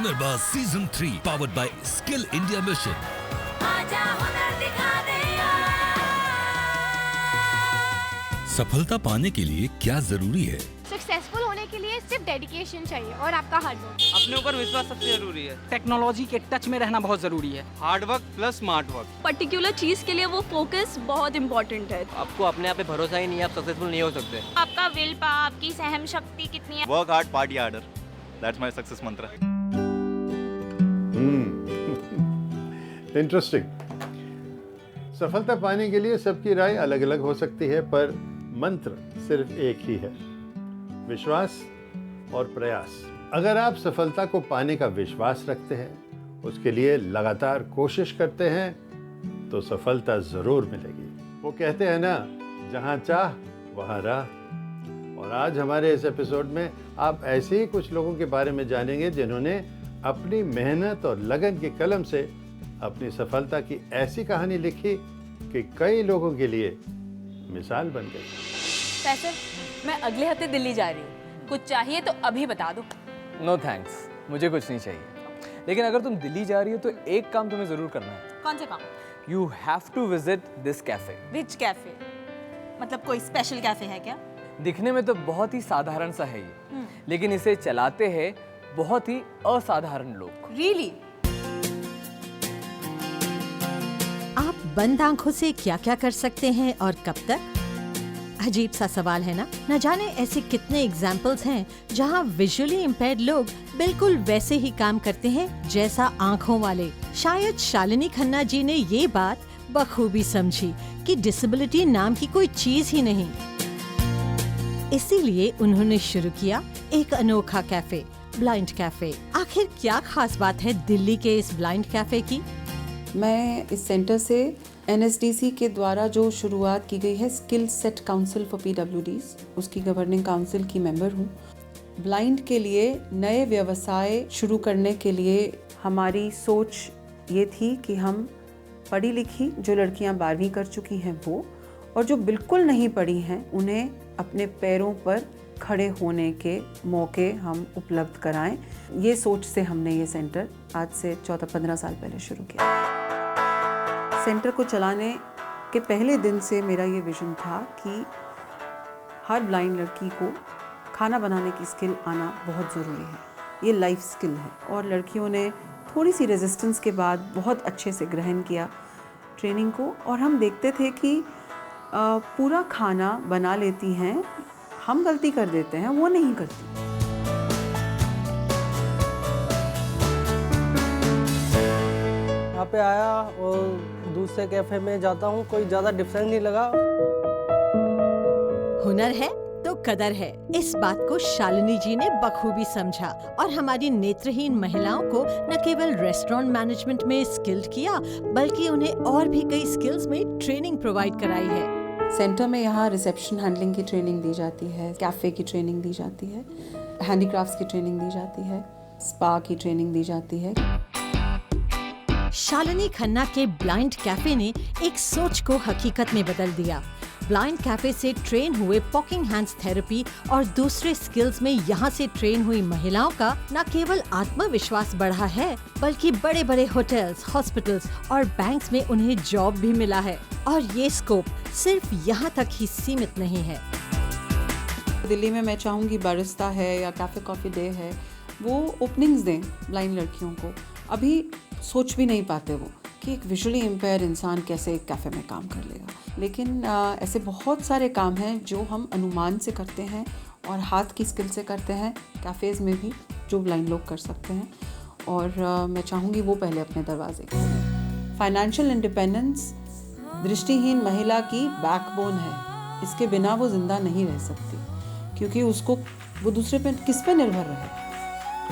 Hunarbaaz season 3 powered by Skill India mission. आजा हुनर दिखा दे। सफलता पाने के लिए क्या जरूरी है? सक्सेसफुल होने के लिए सिर्फ डेडिकेशन चाहिए और आपका हार्ड वर्क। अपने ऊपर विश्वास सबसे जरूरी है। टेक्नोलॉजी के टच में रहना बहुत जरूरी है। Hard work plus smart work. Particular चीज के लिए वो फोकस बहुत इम्पोर्टेंट है। आपको अपने आप पे भरोसा ही नहीं है, आप सक्सेसफुल नहीं हो सकते। आपका विल पावर, आपकी सहन शक्ति कितनी है? Work hard party harder, that's my success मंत्र। इंटरेस्टिंग। सफलता पाने के लिए सबकी राय अलग अलग हो सकती है, पर मंत्र सिर्फ एक ही है, विश्वास और प्रयास। अगर आप सफलता को पाने का विश्वास रखते हैं, उसके लिए लगातार कोशिश करते हैं, तो सफलता जरूर मिलेगी। वो कहते हैं ना, जहां चाह वहां राह। और आज हमारे इस एपिसोड में आप ऐसे ही कुछ लोगों के बारे में जानेंगे जिन्होंने अपनी मेहनत और लगन की कलम से अपनी सफलता की ऐसी कहानी लिखी कि कई लोगों के लिए मिसाल बन गई। सर, मैं अगले हफ्ते दिल्ली जा रही हूँ, कुछ चाहिए तो अभी बता दो। नो थैंक्स, मुझे कुछ नहीं चाहिए। लेकिन अगर तुम दिल्ली जा रही हो तो एक काम तुम्हें जरूर करना है। कौन सा काम? You have to visit this cafe. Which cafe? मतलब कोई स्पेशल कैफे है क्या? दिखने में तो बहुत ही साधारण सा है ये, लेकिन इसे चलाते हैं बहुत ही असाधारण लोग। रियली? आप बंद आंखों से क्या क्या कर सकते हैं और कब तक? अजीब सा सवाल है ना? न जाने ऐसे कितने एग्जाम्पल्स हैं जहां विजुअली इम्पेयर्ड लोग बिल्कुल वैसे ही काम करते हैं जैसा आंखों वाले। शायद शालिनी खन्ना जी ने ये बात बखूबी समझी कि डिसेबिलिटी नाम की कोई चीज ही नहीं। इसीलिए उन्होंने शुरू किया एक अनोखा कैफे, ब्लाइंड कैफे। आखिर क्या खास बात है दिल्ली के इस ब्लाइंड कैफे की? मैं इस सेंटर से NSDC के द्वारा जो शुरुआत की गई है skill set council for PWDs, उसकी गवर्निंग काउंसिल की मेंबर हूँ। ब्लाइंड के लिए नए व्यवसाय शुरू करने के लिए हमारी सोच ये थी कि हम पढ़ी लिखी जो लड़कियाँ 12वीं कर चुकी हैं वो, और जो बिल्कुल नहीं पढ़ी हैं उन्हें अपने पैरों पर खड़े होने के मौके हम उपलब्ध कराएं। ये सोच से हमने ये सेंटर आज से 14-15 साल पहले शुरू किया। सेंटर को चलाने के पहले दिन से मेरा ये विजन था कि हर ब्लाइंड लड़की को खाना बनाने की स्किल आना बहुत ज़रूरी है। ये लाइफ स्किल है और लड़कियों ने थोड़ी सी रेजिस्टेंस के बाद बहुत अच्छे से ग्रहण किया ट्रेनिंग को। और हम देखते थे कि पूरा खाना बना लेती हैं, हम गलती कर देते हैं, वो नहीं करती। यहाँ पे आया और दूसरे कैफे में जाता हूँ, कोई ज्यादा डिफरेंस नहीं लगा। हुनर है तो कदर है, इस बात को शालिनी जी ने बखूबी समझा और हमारी नेत्रहीन महिलाओं को न केवल रेस्टोरेंट मैनेजमेंट में स्किल्ड किया, बल्कि उन्हें और भी कई स्किल्स में ट्रेनिंग प्रोवाइड कराई है। सेंटर में यहाँ रिसेप्शन हैंडलिंग की ट्रेनिंग दी जाती है, कैफ़े की ट्रेनिंग दी जाती है, हैंडीक्राफ्ट्स की ट्रेनिंग दी जाती है, स्पा की ट्रेनिंग दी जाती है। शालिनी खन्ना के ब्लाइंड कैफे ने एक सोच को हकीकत में बदल दिया। ब्लाइंड कैफे से ट्रेन हुए पॉकिंग हैंड्स थेरेपी और दूसरे स्किल्स में यहाँ से ट्रेन हुई महिलाओं का न केवल आत्मविश्वास बढ़ा है, बल्कि बड़े बड़े होटल्स, हॉस्पिटल्स और बैंक्स में उन्हें जॉब भी मिला है। और ये स्कोप सिर्फ यहाँ तक ही सीमित नहीं है। दिल्ली में मैं चाहूँगी बारिस्ता है या कैफे कॉफी डे है, वो ओपनिंग्स दें ब्लाइंड लड़कियों को। अभी सोच भी नहीं पाते वो कि एक विजुअली इम्पेयर इंसान कैसे एक कैफ़े में काम कर लेगा। लेकिन ऐसे बहुत सारे काम हैं जो हम अनुमान से करते हैं और हाथ की स्किल से करते हैं, कैफ़ेज़ में भी जो ब्लाइंड लोग कर सकते हैं। और मैं चाहूँगी वो पहले अपने दरवाजे खोलें। फाइनेंशियल इंडिपेंडेंस दृष्टिहीन महिला की बैकबोन है, इसके बिना वो ज़िंदा नहीं रह सकती, क्योंकि उसको वो दूसरे पे किस पे निर्भर रहे।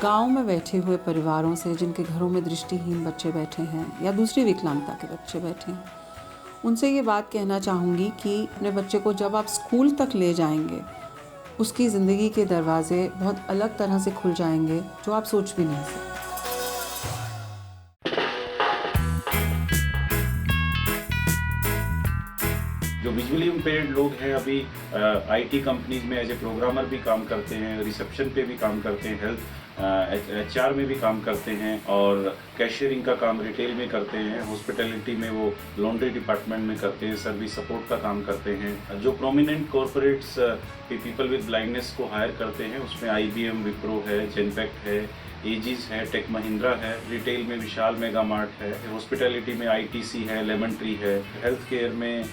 गांव में बैठे हुए परिवारों से जिनके घरों में दृष्टिहीन बच्चे बैठे हैं या दूसरी विकलांगता के बच्चे बैठे हैं, उनसे ये बात कहना चाहूँगी कि अपने बच्चे को जब आप स्कूल तक ले जाएंगे, उसकी ज़िंदगी के दरवाजे बहुत अलग तरह से खुल जाएंगे जो आप सोच भी नहीं सकते। जो विजुअली इम्पेयर्ड लोग हैं अभी IT कंपनीज में एज ए प्रोग्रामर भी काम करते हैं, रिसेप्शन पे भी काम करते हैं, हेल्थ HR में भी काम करते हैं और कैशियरिंग का काम रिटेल में करते हैं, हॉस्पिटैलिटी में वो लॉन्ड्री डिपार्टमेंट में करते हैं, सर्विस सपोर्ट का काम करते हैं। जो prominent corporates people with blindness को हायर करते हैं उसमें IBM, विप्रो है, जेनपैक्ट है, एजिस है, टेक महिंद्रा है, रिटेल में विशाल मेगा मार्ट है, हॉस्पिटैलिटी में ITC है, लेमन ट्री है, हेल्थ केयर में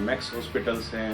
मैक्स हॉस्पिटल्स हैं,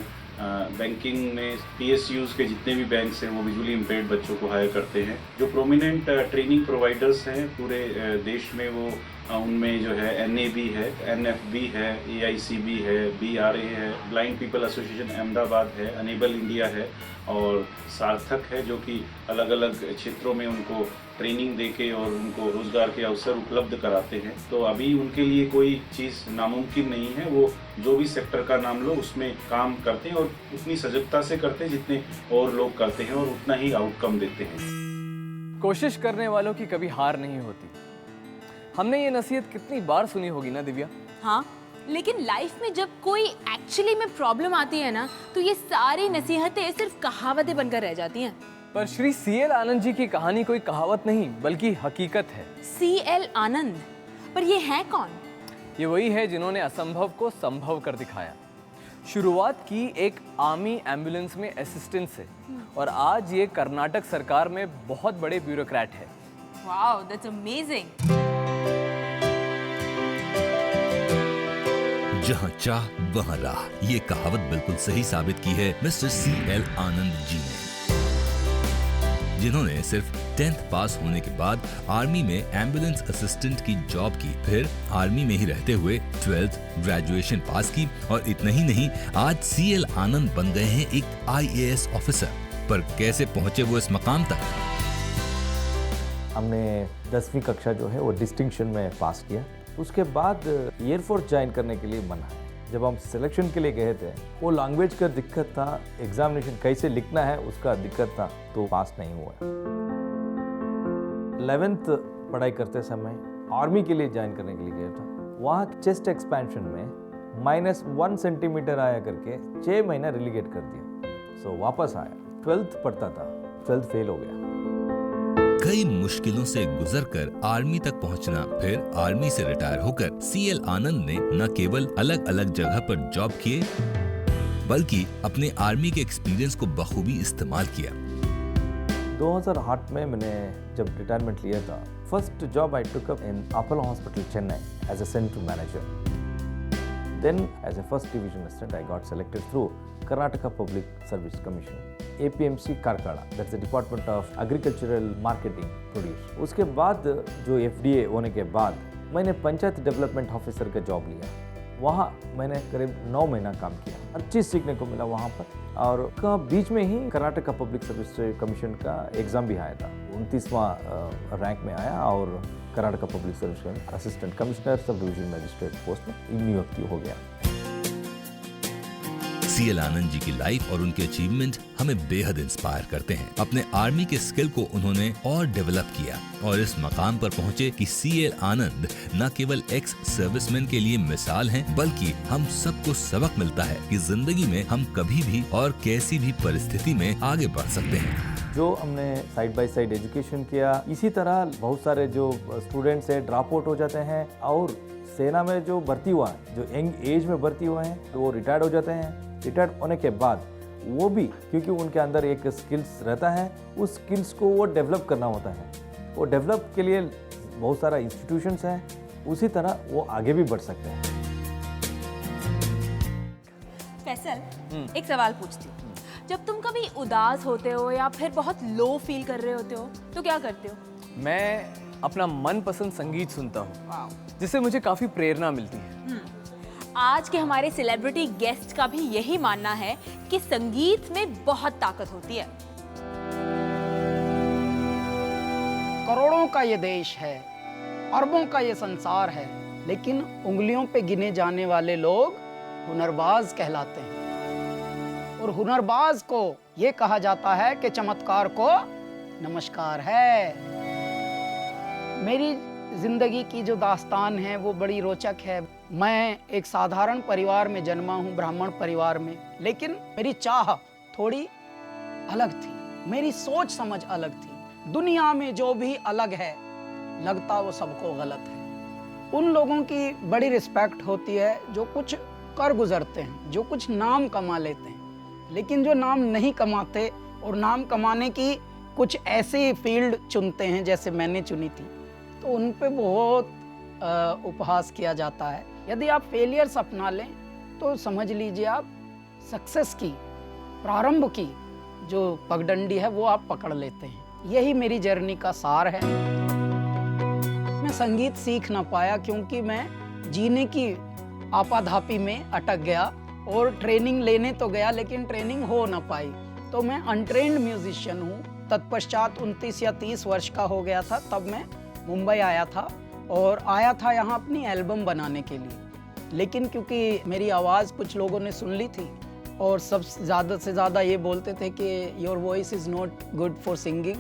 बैंकिंग में PSUs के जितने भी बैंक्स हैं वो विजुअली इम्पेयर्ड बच्चों को हायर करते हैं। जो प्रोमिनेंट ट्रेनिंग प्रोवाइडर्स हैं पूरे देश में वो उनमें जो है NAB है, NFB है, AICB है, BRA है, ब्लाइंड पीपल एसोसिएशन अहमदाबाद है, अनेबल इंडिया है और सार्थक है जो कि अलग अलग क्षेत्रों में उनको ट्रेनिंग देके और उनको रोजगार के अवसर उपलब्ध कराते हैं। तो अभी उनके लिए कोई चीज़ नामुमकिन नहीं है, वो जो भी सेक्टर का नाम लो उसमें काम करते हैं और उतनी सजगता से करते हैं जितने और लोग करते हैं और उतना ही आउटकम देते हैं। कोशिश करने वालों की कभी हार नहीं होती। हमने ये नसीहत कितनी बार सुनी होगी ना दिव्या? हाँ, लेकिन लाइफ में जब कोई एक्चुअली में प्रॉब्लम आती है ना, तो ये सारी नसीहतें सिर्फ कहावतें बनकर रह जाती हैं। पर श्री CL आनंद जी की कहानी कोई कहावत नहीं बल्कि हकीकत है। CL आनंद, पर ये है कौन? ये वही है जिन्होंने असंभव को संभव कर दिखाया। शुरुआत की एक आर्मी एम्बुलेंस में असिस्टेंट से और आज ये कर्नाटक सरकार में बहुत बड़े ब्यूरोक्रेट है। Wow, that's amazing. जहाँ चाह वहाँ राह, ये कहावत बिल्कुल सही साबित की है मिस्टर CL आनंद जी ने, जिन्होंने सिर्फ 10th पास होने के बाद आर्मी में एम्बुलेंस असिस्टेंट की जॉब की, फिर आर्मी में ही रहते हुए 12th ग्रेजुएशन पास की और इतना ही नहीं, आज CL आनंद बन गए हैं एक IAS ऑफिसर। पर कैसे पहुंचे वो इस मकाम तक? हमने 10वीं कक्षा जो है वो डिस्टिंक्शन में पास किया। उसके बाद एयरफोर्स ज्वाइन करने के लिए मना है। जब हम सिलेक्शन के लिए गए थे वो लैंग्वेज का दिक्कत था, एग्जामिनेशन कैसे लिखना है उसका दिक्कत था, तो पास नहीं हुआ। 11th पढ़ाई करते समय आर्मी के लिए ज्वाइन करने के लिए गया था। वहाँ चेस्ट एक्सपेंशन में -1 सेंटीमीटर आया करके 6 महीना रिलीगेट कर दिया। सो वापस आया, 12th पढ़ता था, 12th फेल हो गया। कई मुश्किलों से गुजरकर आर्मी तक पहुंचना, फिर आर्मी से रिटायर होकर CL आनंद ने न केवल अलग अलग जगह पर जॉब किए बल्कि अपने आर्मी के एक्सपीरियंस को बखूबी इस्तेमाल किया। 2008 में मैंने जब रिटायरमेंट लिया था, first job I took up in Apollo hospital Chennai as a centre manager. Then as a first division assistant I got selected through Karnataka Public Service Commission, APMC Karkala, that's the Department of Agricultural Marketing Produce। उसके बाद जो FDA होने के बाद मैंने panchayat development officer का job लिया। वहाँ मैंने करीब 9 महीना काम किया, हर चीज़ सीखने को मिला वहाँ पर। और का बीच में ही कर्नाटका पब्लिक सर्विस कमीशन का एग्ज़ाम भी आया था, 29वां रैंक में आया और Karnataka public service assistant commissioner sub division magistrate post में नियुक्ति हो गया। CL आनंद जी की लाइफ और उनके अचीवमेंट हमें बेहद इंस्पायर करते हैं। अपने आर्मी के स्किल को उन्होंने और डेवलप किया और इस मकाम पर पहुंचे कि CL आनंद न केवल एक्स सर्विसमैन के लिए मिसाल हैं, बल्कि हम सबको सबक मिलता है कि जिंदगी में हम कभी भी और कैसी भी परिस्थिति में आगे बढ़ सकते हैं। जो हमने साइड बाय साइड एजुकेशन किया, इसी तरह बहुत सारे जो स्टूडेंट्स हैं ड्रॉप आउट हो जाते हैं और सेना में जो भर्ती हुआ है, जो यंग एज में भर्ती हुए हैं, तो वो रिटायर्ड हो जाते हैं। रिटायर्ड होने के बाद वो भी, क्योंकि उनके अंदर एक स्किल्स रहता है, उस स्किल्स को वो डेवलप करना होता है। वो डेवलप के लिए बहुत सारा इंस्टीट्यूशंस हैं, उसी तरह वो आगे भी बढ़ सकते हैं। फैसल, एक सवाल पूछती हूँ। जब तुम कभी उदास होते हो या फिर बहुत लो फील कर रहे होते हो तो क्या करते हो? मैं अपना मनपसंद संगीत सुनता हूँ, जिससे मुझे काफी प्रेरणा मिलती है। आज के हमारे सेलिब्रिटी गेस्ट का भी यही मानना है कि संगीत में बहुत ताकत होती है। करोड़ों का ये देश है, अरबों का ये संसार है, लेकिन उंगलियों पे गिने जाने वाले लोग हुनरबाज कहलाते हैं। और हुनरबाज को ये कहा जाता है कि चमत्कार को नमस्कार है। मेरी जिंदगी की जो दास्तान है वो बड़ी रोचक है। मैं एक साधारण परिवार में जन्मा हूँ, ब्राह्मण परिवार में, लेकिन मेरी चाह थोड़ी अलग थी, मेरी सोच समझ अलग थी। दुनिया में जो भी अलग है लगता वो सबको गलत है। उन लोगों की बड़ी रिस्पेक्ट होती है जो कुछ कर गुजरते हैं, जो कुछ नाम कमा लेते हैं, लेकिन जो नाम नहीं कमाते और नाम कमाने की कुछ ऐसी फील्ड चुनते हैं जैसे मैंने चुनी थी, तो उन पे बहुत उपहास किया जाता है। यदि आप फेलियर्स अपना लें तो समझ लीजिए आप सक्सेस की प्रारंभ की जो पगडंडी है वो आप पकड़ लेते हैं। यही मेरी जर्नी का सार है। मैं संगीत सीख ना पाया क्योंकि मैं जीने की आपाधापी में अटक गया और ट्रेनिंग लेने तो गया लेकिन ट्रेनिंग हो ना पाई। तो मैं अनट्रेन्ड म्यूजिशियन हूँ। तत्पश्चात 29 या 30 वर्ष का हो गया था तब मैं मुंबई आया था और आया था यहाँ अपनी एल्बम बनाने के लिए। लेकिन क्योंकि मेरी आवाज़ कुछ लोगों ने सुन ली थी और सब ज़्यादा से ज़्यादा ये बोलते थे कि your voice is not good for singing,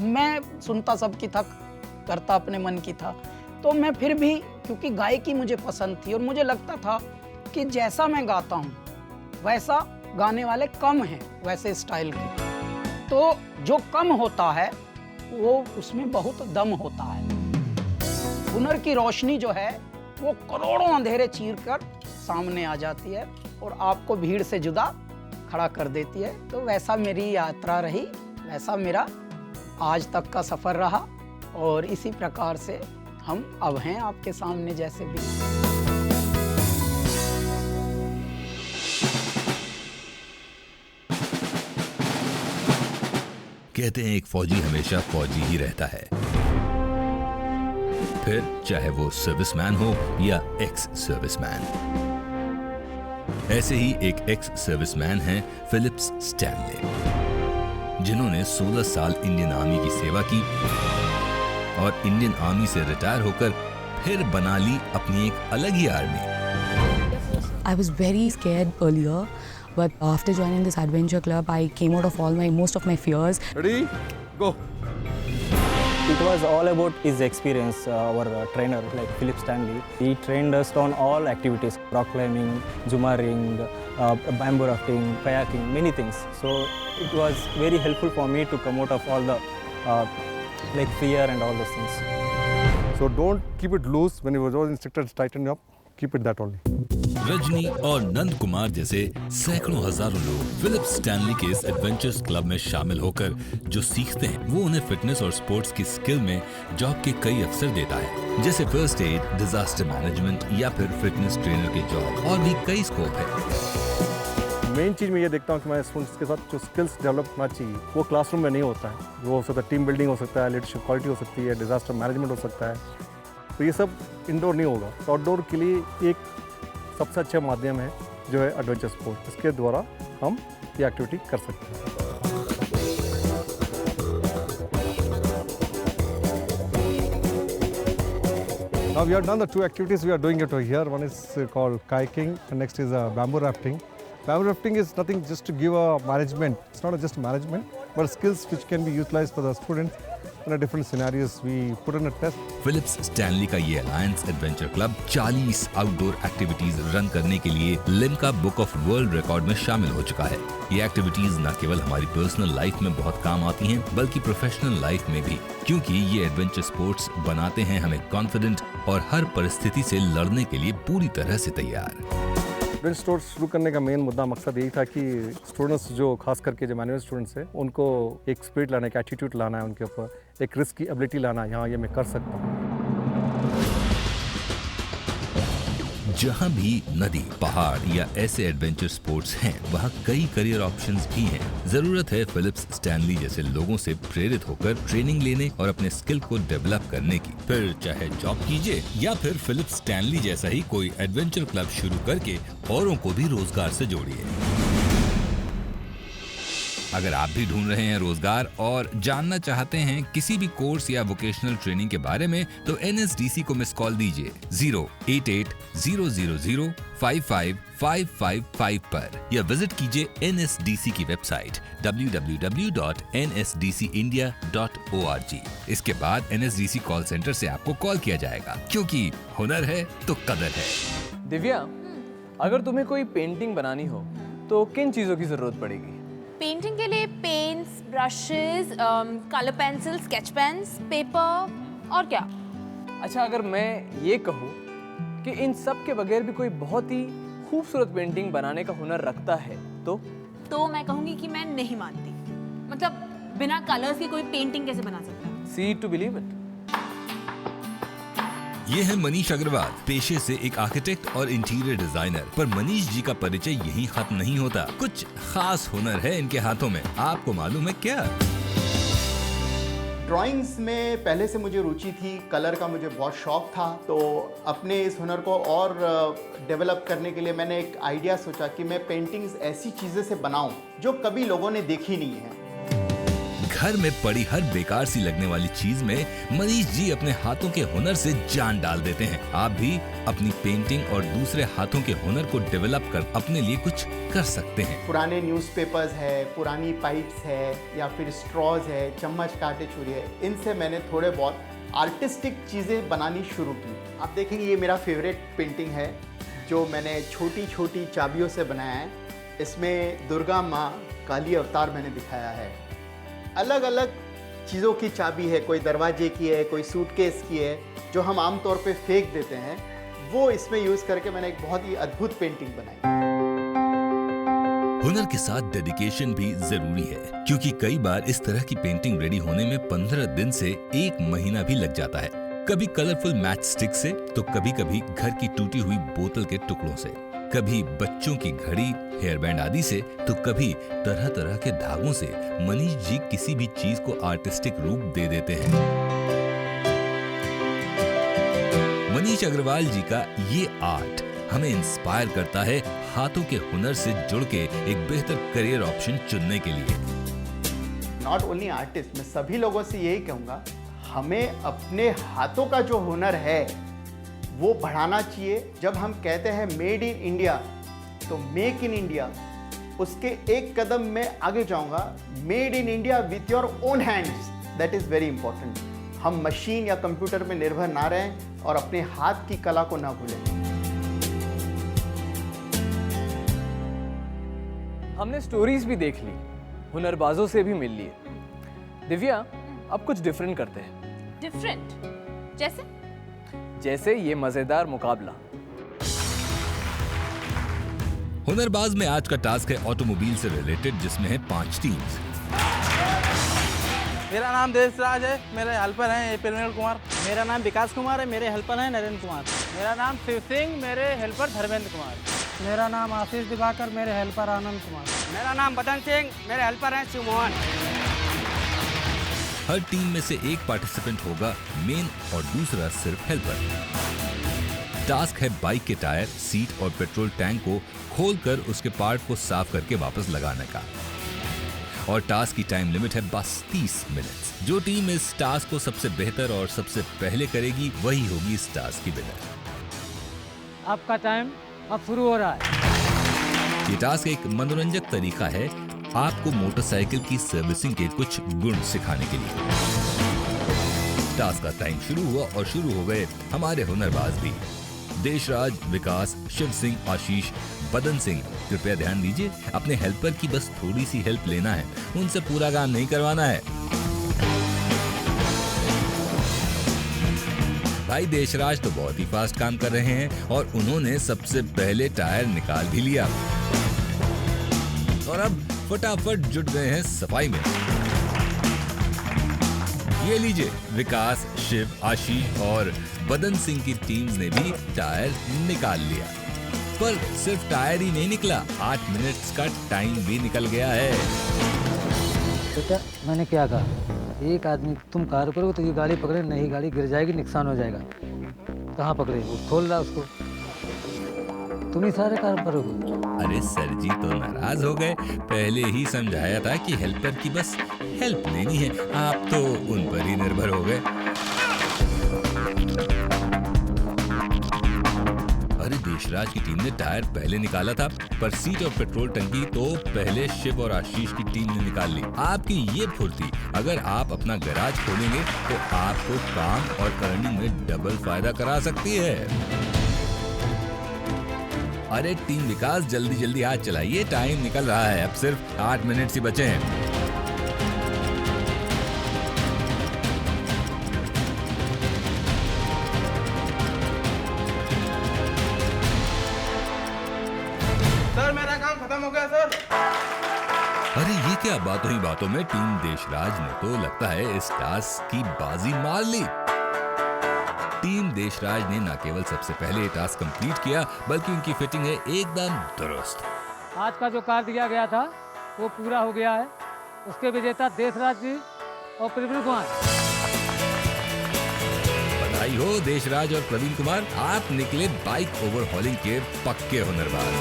मैं सुनता सबकी था, करता अपने मन की था। तो मैं फिर भी क्योंकि गायकी मुझे पसंद थी और मुझे लगता था कि जैसा मैं गाता हूँ वैसा गाने वाले कम हैं वैसे स्टाइल के, तो जो कम होता है वो उसमें बहुत दम होता है। हुनर की रोशनी जो है वो करोड़ों अंधेरे चीरकर सामने आ जाती है और आपको भीड़ से जुदा खड़ा कर देती है। तो वैसा मेरी यात्रा रही, वैसा मेरा आज तक का सफ़र रहा और इसी प्रकार से हम अब हैं आपके सामने जैसे भी। कहते हैं एक फौजी हमेशा फौजी ही रहता है, फिर चाहे वो सर्विसमैन हो या एक्स सर्विसमैन। ऐसे ही एक एक्स सर्विसमैन हैं फिलिप्स स्टैनले, जिन्होंने 16 साल इंडियन आर्मी की सेवा की और इंडियन आर्मी से रिटायर होकर फिर बना ली अपनी एक अलग ही army. I was very scared earlier, but after joining this adventure club, I came out of most of my fears. Ready? Go. It was all about his experience, our trainer like Philip Stanley. He trained us on all activities, rock climbing, Zumaring, bamboo rafting, kayaking, many things. So it was very helpful for me to come out of all the like fear and all those things. So don't keep it loose when your instructors tighten you up. Keep it that only. Rajni और नंद कुमार जैसे सैकड़ों हजारों लोग Philip Stanley के इस adventures club में शामिल होकर जो सीखते हैं वो उन्हें फिटनेस और स्पोर्ट्स की स्किल में जॉब के कई अवसर देता है, जैसे फर्स्ट एड, डिजास्टर मैनेजमेंट या फिर फिटनेस ट्रेनर की जॉब, और भी कई स्कोप है। मेन चीज़ मैं ये देखता हूँ कि हमारे स्टूडेंट्स के साथ जो स्किल्स डेवलप होना चाहिए वो क्लासरूम में नहीं होता है। वो हो सकता है टीम बिल्डिंग हो सकता है, लीडरशिप क्वालिटी हो सकती है, डिजास्टर मैनेजमेंट हो सकता है। तो ये सब इंडोर नहीं होगा। तो आउटडोर के लिए एक सबसे अच्छा माध्यम है जो है एडवेंचर स्पोर्ट। इसके द्वारा हम ये एक्टिविटी कर सकते हैं। Now we have done the two activities we are doing it over here. One is called kayaking and next is bamboo rafting. Bamboo rafting is nothing just to give a management. It's not just management, but skills which can be utilized for the students in a different scenarios. We put in a test. Philips Stanley का ये alliance adventure club 40 outdoor activities run करने के लिए Limca book of world record में शामिल हो चुका है। ये एक्टिविटीज न केवल हमारी पर्सनल लाइफ में बहुत काम आती हैं, बल्कि प्रोफेशनल लाइफ में भी, क्योंकि ये एडवेंचर स्पोर्ट्स बनाते हैं हमें कॉन्फिडेंट और हर परिस्थिति से लड़ने के लिए पूरी तरह से तैयार। एडवेंचर स्पोर्ट्स शुरू करने का मेन मुद्दा मकसद यही था कि स्टूडेंट्स जो खास करके जो मैनुअल स्टूडेंट्स हैं उनको एक स्पिरिट लाना, एक एटीट्यूड लाना है उनके ऊपर, एक रिस्क की एबिलिटी लाना, यहाँ ये मैं कर सकता हूँ। जहाँ भी नदी, पहाड़ या ऐसे एडवेंचर स्पोर्ट्स हैं, वहाँ कई करियर ऑप्शंस भी हैं। जरूरत है फिलिप्स स्टैनली जैसे लोगों से प्रेरित होकर ट्रेनिंग लेने और अपने स्किल को डेवलप करने की। फिर चाहे जॉब कीजिए या फिर फिलिप्स स्टैनली जैसा ही कोई एडवेंचर क्लब शुरू करके औरों को भी रोजगार से जोड़िए। अगर आप भी ढूंढ रहे हैं रोजगार और जानना चाहते हैं किसी भी कोर्स या वोकेशनल ट्रेनिंग के बारे में, तो NSDC को मिस कॉल दीजिए 088-000-55555 पर या विजिट कीजिए NSDC की वेबसाइट www.nsdcindia.org। इसके बाद NSDC कॉल सेंटर से आपको कॉल किया जाएगा, क्योंकि हुनर है तो कदर है। दिव्या, अगर तुम्हें कोई पेंटिंग बनानी हो तो किन चीजों की जरूरत पड़ेगी? पेंटिंग के लिए paints, brushes, colour pencil, sketch pens, paper और क्या? अच्छा, अगर मैं ये कहूँ कि इन सब के बगैर भी कोई बहुत ही खूबसूरत पेंटिंग बनाने का हुनर रखता है तो मैं कहूँगी कि मैं नहीं मानती। मतलब बिना कलर्स की कोई पेंटिंग कैसे बना सकता है? सी टू बिलीव इट। ये है मनीष अग्रवाल, पेशे से एक आर्किटेक्ट और इंटीरियर डिजाइनर। पर मनीष जी का परिचय यहीं खत्म नहीं होता, कुछ खास हुनर है इनके हाथों में। आपको मालूम है क्या? ड्राइंग्स में पहले से मुझे रुचि थी, कलर का मुझे बहुत शौक था। तो अपने इस हुनर को और डेवलप करने के लिए मैंने एक आइडिया सोचा कि मैं पेंटिंग्स ऐसी चीज़ें से बनाऊं जो कभी लोगों ने देखी नहीं है। घर में पड़ी हर बेकार सी लगने वाली चीज में मनीष जी अपने हाथों के हुनर से जान डाल देते हैं। आप भी अपनी पेंटिंग और दूसरे हाथों के हुनर को डेवलप कर अपने लिए कुछ कर सकते हैं। पुराने न्यूज़पेपर्स है, पुरानी पाइप्स है, या फिर स्ट्रॉज है, चम्मच कांटे छुरी है, इनसे मैंने थोड़े बहुत आर्टिस्टिक चीज़ें बनानी शुरू की। आप देखेंगे ये मेरा फेवरेट पेंटिंग है जो मैंने छोटी छोटी चाबियों से बनाया है। इसमें दुर्गा माँ काली अवतार मैंने दिखाया है। अलग अलग चीज़ों की चाबी है, कोई दरवाजे की है, कोई सूटकेस की है, जो हम आमतौर पे फेंक देते हैं, वो इसमें यूज़ करके मैंने एक बहुत ही अद्भुत पेंटिंग बनाई। हुनर के साथ डेडिकेशन भी जरूरी है, क्योंकि कई बार इस तरह की पेंटिंग रेडी होने में 15 दिन से 1 महीना भी लग जाता है। कभी कलरफुल मैच स्टिक से तो कभी कभी घर की टूटी हुई बोतल के टुकड़ों से, कभी बच्चों की घड़ी, हेयर बैंड आदि से, तो कभी तरह तरह के धागों से मनीष जी किसी भी चीज को आर्टिस्टिक रूप दे देते हैं। मनीष अग्रवाल जी का ये आर्ट हमें इंस्पायर करता है हाथों के हुनर से जुड़ के एक बेहतर करियर ऑप्शन चुनने के लिए। नॉट ओनली आर्टिस्ट, मैं सभी लोगों से यही कहूँगा, हमें अपने हाथों का जो हुनर है वो बढ़ाना चाहिए। जब हम कहते हैं मेड इन इंडिया, तो मेक इन इंडिया, उसके एक कदम में आगे जाऊंगा, made in India with your own hands, that is very important. हम मशीन या कंप्यूटर में निर्भर ना रहें और अपने हाथ की कला को ना भूलें। हमने स्टोरीज भी देख ली, हुनरबाजों से भी मिल लिए। दिव्या, अब कुछ डिफरेंट करते हैं। डिफरेंट जैसे ये मजेदार मुकाबला। हुनरबाज में आज का टास्क है ऑटोमोबाइल से रिलेटेड, जिसमें है 5 टीम्स। मेरा नाम देशराज है, मेरे हेल्पर हैं पेरमेल कुमार। मेरा नाम विकास कुमार है, मेरे हेल्पर हैं नरेंद्र कुमार। मेरा नाम शिव सिंह, मेरे हेल्पर धर्मेंद्र कुमार। मेरा नाम आशीष दिवाकर, मेरे हेल्पर आनंद कुमार। मेरा नाम बदन सिंह, मेरे हेल्पर हैं शिव मोहन। हर टीम में से एक पार्टिसिपेंट होगा मेन और दूसरा सिर्फ हेल्पर। टास्क है बाइक के टायर, सीट और पेट्रोल टैंक को खोलकर उसके पार्ट को साफ करके वापस लगाने का। और टास्क की टाइम लिमिट है बस 30 मिनट। जो टीम इस टास्क को सबसे बेहतर और सबसे पहले करेगी वही होगी इस टास्क की विनर। आपका टाइम अब शुरू हो रहा है। ये टास्क एक मनोरंजक तरीका है आपको मोटरसाइकिल की सर्विसिंग के कुछ गुण सिखाने के लिए। टास्क का टाइम शुरू हुआ और शुरू हो गए हमारे हुनरबाज भी। देशराज, विकास, शिव सिंह, आशीष, बदन सिंह, कृपया ध्यान दीजिए, अपने हेल्पर की बस थोड़ी सी हेल्प लेना है, उनसे पूरा काम नहीं करवाना है। भाई देशराज तो बहुत ही फास्ट काम कर रहे हैं और उन्होंने सबसे पहले टायर निकाल भी लिया और अब फटाफट जुट गए हैं सफाई में। ये लीजिए, विकास, शिव, आशीष और बदन सिंह की टीम्स ने भी टायर निकाल लिया। पर सिर्फ टायर ही नहीं निकला, 8 मिनट्स का टाइम भी निकल गया है। बेटा, मैंने क्या कहा, एक आदमी तुम कार करोगे तो ये गाड़ी पकड़े, नहीं गाड़ी गिर जाएगी, नुकसान हो जाएगा। कहाँ पकड़े, वो खोल रहा उसको, तुम ही सारे काम करोगे। अरे सर जी तो नाराज हो गए, पहले ही समझाया था कि हेल्पर की बस हेल्प लेनी है, आप तो उन पर ही निर्भर हो गए। अरे देशराज की टीम ने टायर पहले निकाला था, पर सीट और पेट्रोल टंकी तो पहले शिव और आशीष की टीम ने निकाल ली। आपकी ये फुर्ती अगर आप अपना गैराज खोलेंगे तो आपको काम और अर्निंग में डबल फायदा करा सकती है। अरे टीम विकास, जल्दी जल्दी हाथ चलाइए, टाइम निकल रहा है, अब सिर्फ 8 मिनट ही बचे हैं। काम हो गया सर। अरे ये क्या बातों ही बातों में टीम देशराज ने तो लगता है इस टास्क की बाजी मार ली। टीम देशराज ने न केवल सबसे पहले टास्क कंप्लीट किया बल्कि उनकी फिटिंग है एकदम दुरुस्त। आज का जो कार्य दिया गया था वो पूरा हो गया है। उसके विजेता देशराज जी और प्रवीण कुमार। बधाई हो देशराज और प्रवीण कुमार, आप निकले बाइक ओवरहॉलिंग के पक्के हुनरबाज।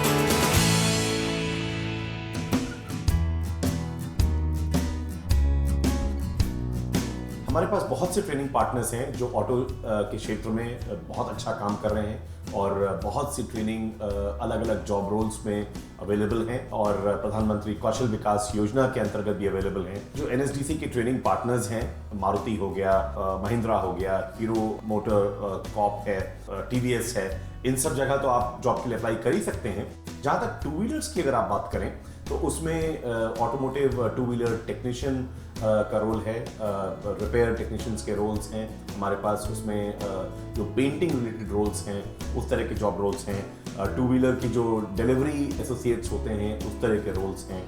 हमारे पास बहुत से ट्रेनिंग पार्टनर्स हैं जो ऑटो के क्षेत्र में बहुत अच्छा काम कर रहे हैं और बहुत सी ट्रेनिंग अलग अलग जॉब रोल्स में अवेलेबल हैं और प्रधानमंत्री कौशल विकास योजना के अंतर्गत भी अवेलेबल हैं। जो एनएसडीसी के ट्रेनिंग पार्टनर्स हैं, मारुति हो गया, महिंद्रा हो गया, हीरो मोटर कॉप है, टीवीएस है, इन सब जगह तो आप जॉब के लिए अप्लाई कर ही सकते हैं। जहाँ तक टू व्हीलर्स की अगर आप बात करें तो उसमें ऑटोमोटिव टू व्हीलर टेक्नीशियन का रोल है, रिपेयर टेक्नीशियंस के रोल्स हैं हमारे पास। उसमें जो पेंटिंग रिलेटेड रोल्स हैं उस तरह के जॉब रोल्स हैं। टू व्हीलर की जो डिलीवरी एसोसिएट्स होते हैं उस तरह के रोल्स हैं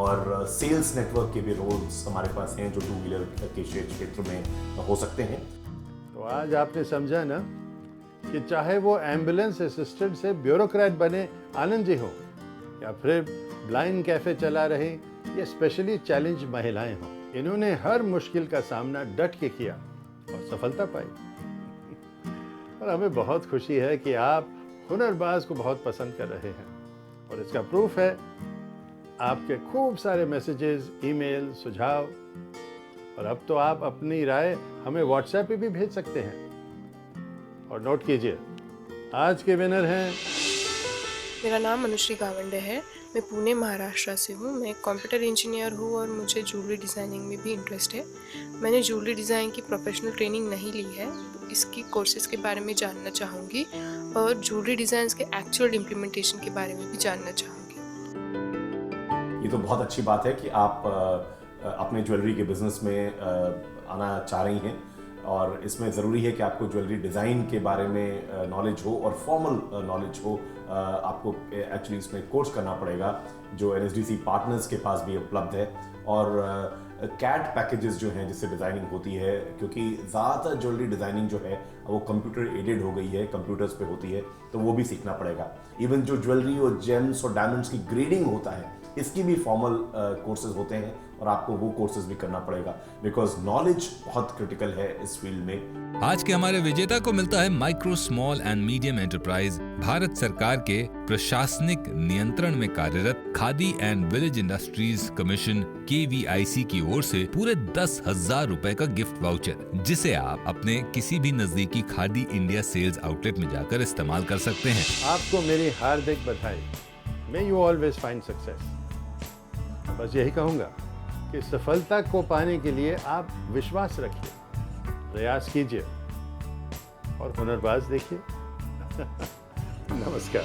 और सेल्स नेटवर्क के भी रोल्स हमारे पास हैं जो टू व्हीलर के क्षेत्र में हो सकते हैं। तो आज आपने समझा ना कि चाहे वो एम्बुलेंस असिस्टेंट से ब्यूरोक्रेट बने आनंद जी हो या फिर ब्लाइंड कैफे चला रहे या स्पेशली चैलेंज महिलाएं हों, इन्होंने हर मुश्किल का सामना डट के किया और सफलता पाई। और हमें बहुत खुशी है कि आप हुनरबाज को बहुत पसंद कर रहे हैं और इसका प्रूफ है आपके खूब सारे मैसेजेस, ईमेल, सुझाव। और अब तो आप अपनी राय हमें व्हाट्सएप पे भी भेज सकते हैं। और नोट कीजिए, आज के विनर हैं। मेरा नाम अनुश्री गावंडे है। मैं पुणे महाराष्ट्र से हूँ। मैं कंप्यूटर इंजीनियर हूँ और मुझे ज्वेलरी डिज़ाइनिंग में भी इंटरेस्ट है। मैंने ज्वेलरी डिज़ाइन की प्रोफेशनल ट्रेनिंग नहीं ली है, तो इसकी कोर्सेज़ के बारे में जानना चाहूँगी और ज्वेलरी डिज़ाइंस के एक्चुअल इम्प्लीमेंटेशन के बारे में भी जानना चाहूँगी। ये तो बहुत अच्छी बात है कि आप अपने ज्वेलरी के बिजनेस में आना चाह रही हैं और इसमें ज़रूरी है कि आपको ज्वेलरी डिज़ाइन के बारे में नॉलेज हो और फॉर्मल नॉलेज हो। आपको एक्चुअली इसमें कोर्स करना पड़ेगा जो एनएसडीसी पार्टनर्स के पास भी उपलब्ध है। और कैट पैकेजेस जो हैं जिससे डिज़ाइनिंग होती है, क्योंकि ज़्यादातर ज्वेलरी डिज़ाइनिंग जो है वो कंप्यूटर एडेड हो गई है, कंप्यूटर्स पे होती है, तो वो भी सीखना पड़ेगा। इवन जो ज्वेलरी और जेम्स और डायमंड्स की ग्रेडिंग होता है इसकी भी फॉर्मल कोर्सेज होते हैं और आपको वो कोर्सेज भी करना पड़ेगा बिकॉज नॉलेज बहुत क्रिटिकल है इस फील्ड में। आज के हमारे विजेता को मिलता है micro, small and medium enterprise Bharat सरकार के प्रशासनिक नियंत्रण में कार्यरत khadi and village industries commission KVIC की ओर से पूरे 10,000 रुपए का गिफ्ट वाउचर, जिसे आप अपने किसी भी नजदीकी खादी इंडिया सेल्स आउटलेट में जाकर इस्तेमाल कर सकते हैं। आपको मेरी हार्दिक बधाई। May you always find success। बस यही कहूँगा कि सफलता को पाने के लिए आप विश्वास रखिए, प्रयास कीजिए और हुनरबाज देखिए। नमस्कार।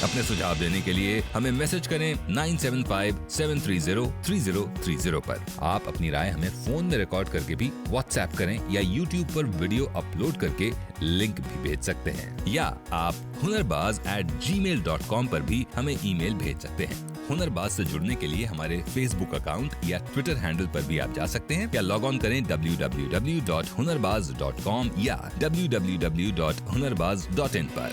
अपने सुझाव देने के लिए हमें मैसेज करें 9757303030 पर। आप अपनी राय हमें फोन में रिकॉर्ड करके भी व्हाट्सएप करें या YouTube पर वीडियो अपलोड करके लिंक भी भेज सकते हैं, या आप hunarbaz@gmail.com पर भी हमें ईमेल भेज सकते हैं। हुनरबाज से जुड़ने के लिए हमारे फेसबुक अकाउंट या ट्विटर हैंडल पर भी आप जा सकते हैं, या लॉग ऑन करें www.hunarbaz.com या www.hunarbaz.in पर।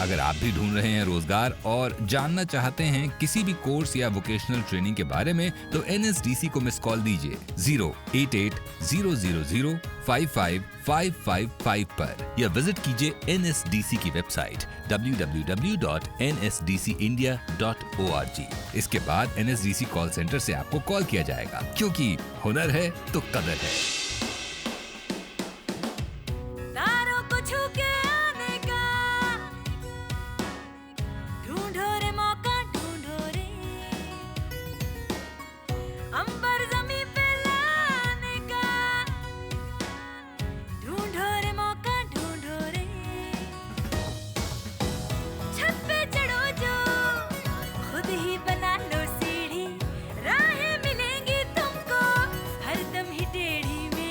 अगर आप भी ढूंढ रहे हैं रोजगार और जानना चाहते हैं किसी भी कोर्स या वोकेशनल ट्रेनिंग के बारे में, तो NSDC को मिस कॉल दीजिए 088-000-55555 पर, या विजिट कीजिए NSDC की वेबसाइट www.nsdcindia.org। इसके बाद NSDC कॉल सेंटर से आपको कॉल किया जाएगा, क्योंकि हुनर है तो कदर है। तारों को छू के आने का ढूंढो रे मौका, ढूंढो रे अंबर जमीन पे लाने का, ढूंढो रे मौका, ढूंढो रे छत पे चढ़ो जो खुद ही बना लो सीढ़ी, राहें मिलेंगी तुमको हरदम ही टेढ़ी में।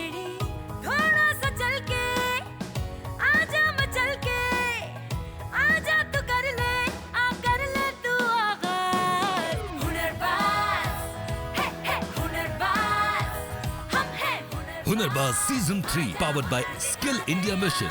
Hunarbaaz season 3 powered by Skill India mission.